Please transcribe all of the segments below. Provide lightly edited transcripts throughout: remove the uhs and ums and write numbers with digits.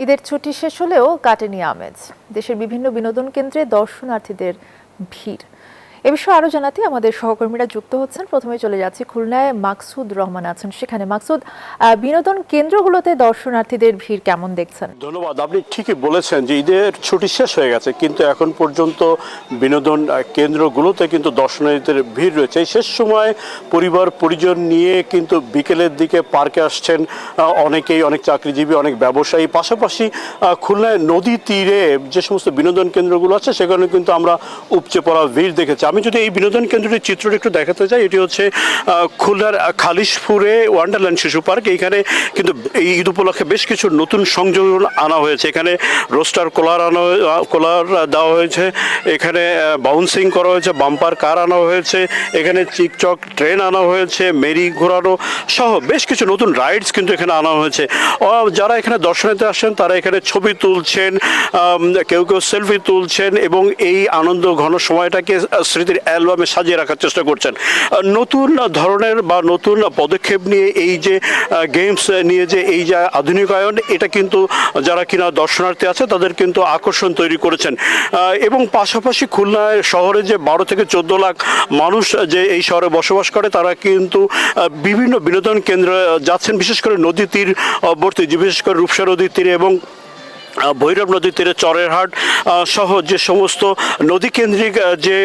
ঈদের ছুটি শেষ হলেও কাটেনি আমেজ। দেশের বিভিন্ন বিনোদন কেন্দ্রে দর্শনার্থীদের ভিড়। এ বিষয়ে আরো জানাতে আমাদের সহকর্মীরা যুক্ত হচ্ছেন। প্রথমে চলে যাচ্ছি খুলনায়, মাকসুদ রহমান আছেন সেখানে। মাকসুদ, বিনোদন কেন্দ্রগুলোতে দর্শনার্থীদের ভিড় কেমন দেখছেন? ধন্যবাদ। আপনি ঠিকই বলেছেন যে ঈদের ছুটি শেষ হয়ে গেছে, কিন্তু এখন পর্যন্ত বিনোদন কেন্দ্রগুলোতে কিন্তু দর্শনার্থীদের ভিড় রয়েছে। এই শেষ সময় পরিবার পরিজন নিয়ে কিন্তু বিকেলের দিকে পার্কে আসছেন অনেকেই, অনেক চাকরিজীবী, অনেক ব্যবসায়ী। পাশাপাশি খুলনায় নদী তীরে যে সমস্ত বিনোদন কেন্দ্রগুলো আছে সেখানে কিন্তু আমরা উপচে পড়া ভিড় দেখেছি। আমি যদি এই বিনোদন কেন্দ্রটির চিত্রটি একটু দেখাতে চাই, এটি হচ্ছে খুলনার খালিশপুরে ওয়ান্ডারল্যান্ড শিশু পার্ক। এইখানে কিন্তু এই ঈদ উপলক্ষে বেশ কিছু নতুন সংযোজন আনা হয়েছে। এখানে রোস্টার কোলার দেওয়া হয়েছে, এখানে বাউন্সিং করা হয়েছে, বাম্পার কার আনা হয়েছে, এখানে চিকচক ট্রেন আনা হয়েছে, মেরি ঘোরানো সহ বেশ কিছু নতুন রাইডস কিন্তু এখানে আনা হয়েছে। যারা এখানে দর্শনার্থী আসছেন তারা এখানে ছবি তুলছেন, কেউ কেউ সেলফি তুলছেন এবং এই আনন্দ ঘন সময়টাকে স্মৃতির অ্যালবামে সাজিয়ে রাখার চেষ্টা করছেন। নতুন ধরনের বা নতুন পদক্ষেপ নিয়ে এই যে গেমস নিয়ে যে এই যে আধুনিকায়ন, এটা কিন্তু যারা কিনা দর্শনার্থী আছে তাদের কিন্তু আকর্ষণ তৈরি করেছেন। এবং পাশাপাশি খুলনা শহরে যে 12 থেকে 14 লাখ মানুষ যে এই শহরে বসবাস করে, তারা কিন্তু বিভিন্ন বিনোদন কেন্দ্রে যাচ্ছেন, বিশেষ করে নদী তীরবর্তী, বিশেষ করে রূপসা নদীর তীরে এবং ভৈরব নদীর তীরে চরের হাট সহ যে সমস্ত নদী কেন্দ্রিক যে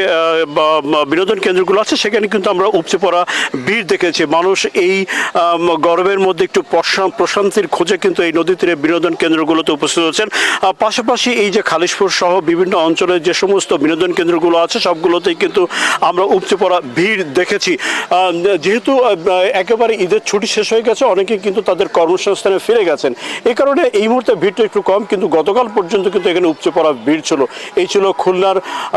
বিনোদন কেন্দ্রগুলো আছে সেখানে কিন্তু আমরা উপচে পড়া ভিড় দেখেছি। মানুষ এই গরমের মধ্যে একটু প্রশান্তির খোঁজে কিন্তু এই নদী তীরে বিনোদন কেন্দ্রগুলোতে উপস্থিত হচ্ছেন। পাশাপাশি এই যে খালিশপুর সহ বিভিন্ন অঞ্চলের যে সমস্ত বিনোদন কেন্দ্রগুলো আছে সবগুলোতেই কিন্তু আমরা উপচে পড়া ভিড় দেখেছি। যেহেতু একেবারে ঈদের ছুটি শেষ হয়ে গেছে, অনেকেই কিন্তু তাদের কর্মসংস্থানে ফিরে গেছেন, এই কারণে এই মুহূর্তে ভিড়টা একটু কম, কিন্তু গতকাল পর্যন্ত কিন্তু এখানে উপচে পড়া ভিড় ছিল। এই ছিল খুলনার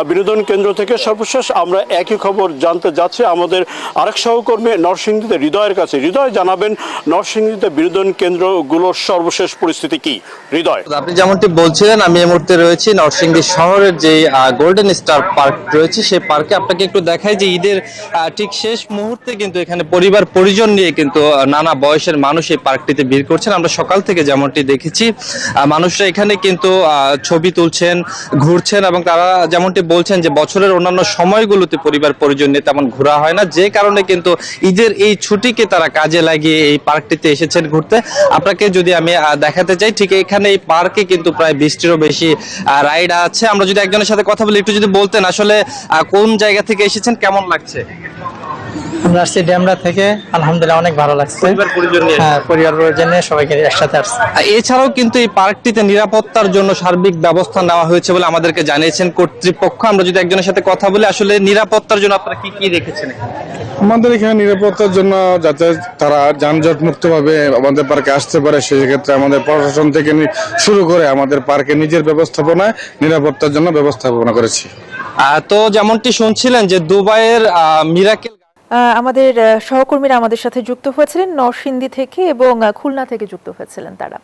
বিনোদন কেন্দ্র থেকে সর্বশেষ। আমরা একই খবর জানতে যাচ্ছি আমাদের আরেক সহকর্মী নরসিংদীতে হৃদয়ের কাছে। হৃদয়, জানাবেন নরসিংদীতে বিনোদন কেন্দ্রগুলোর সর্বশেষ পরিস্থিতি কি? হৃদয়, আপনি যেমনটি বলছিলেন, আমি এই মুহূর্তে রয়েছি নরসিংদী শহরের যে গোল্ডেন স্টার পার্ক রয়েছে সেই পার্কে। আপনাকে একটু দেখাই যে ঈদের ঠিক শেষ মুহূর্তে কিন্তু এখানে পরিবার পরিজন নিয়ে কিন্তু নানা বয়সের মানুষ এই পার্কটিতে ভিড় করছেন। আমরা সকাল থেকে যেমনটি দেখেছি মানুষরা এখানে কিন্তু ছবি তুলছেন, ঘুরছেন এবং তারা যেমনটি বলছেন যে বছরের অন্যান্য সময়গুলোতে পরিবার পরিজন নিয়ে তেমন ঘোরা হয় না, যে কারণে কিন্তু ঈদের এই ছুটিকে তারা কাজে লাগিয়ে এই পার্কটিতে এসেছেন ঘুরতে। আপনাকে যদি আমি দেখাতে চাই, ঠিক এখানে এই পার্কে কিন্তু প্রায় 20টিরও বেশি রাইড আছে। আমরা যদি একজনের সাথে কথা বলি, একটু যদি বলতেন আসলে কোন জায়গা থেকে এসেছেন, কেমন লাগছে? আমরা আসছি ডেমরা থেকে। আলহামদুলিল্লাহ অনেক ভালো লাগছে। পরিবার পরিজন নিয়ে? হ্যাঁ, পরিবার পরিজন নিয়ে সবাইকে একসাথে আসছি। এছাড়াও কিন্তু এই পার্কটিতে নিরাপত্তার জন্য সার্বিক ব্যবস্থা নেওয়া হয়েছে বলে আমাদেরকে জানিয়েছেন কর্তৃপক্ষ। আমরা যদি একজনের সাথে কথা বলি, আসলে নিরাপত্তার জন্য আপনারা কি কি রেখেছেন? আমাদের এখানে নিরাপত্তার জন্য যাতে তারা যানজট মুক্তভাবে আমাদের পার্কে আসতে পারে, সেই ক্ষেত্রে আমাদের প্রশাসন থেকে শুরু করে আমাদের পার্কে নিজের ব্যবস্থাপনায় নিরাপত্তার জন্য ব্যবস্থাপনা করেছি। তো যেমনটি শুনছিলেন যে দুবাইয়ের মিরাকেল, আমাদের সহকর্মীরা আমাদের সাথে যুক্ত হয়েছিলেন নরসিংদী থেকে এবং খুলনা থেকে যুক্ত হয়েছিলেন তারা।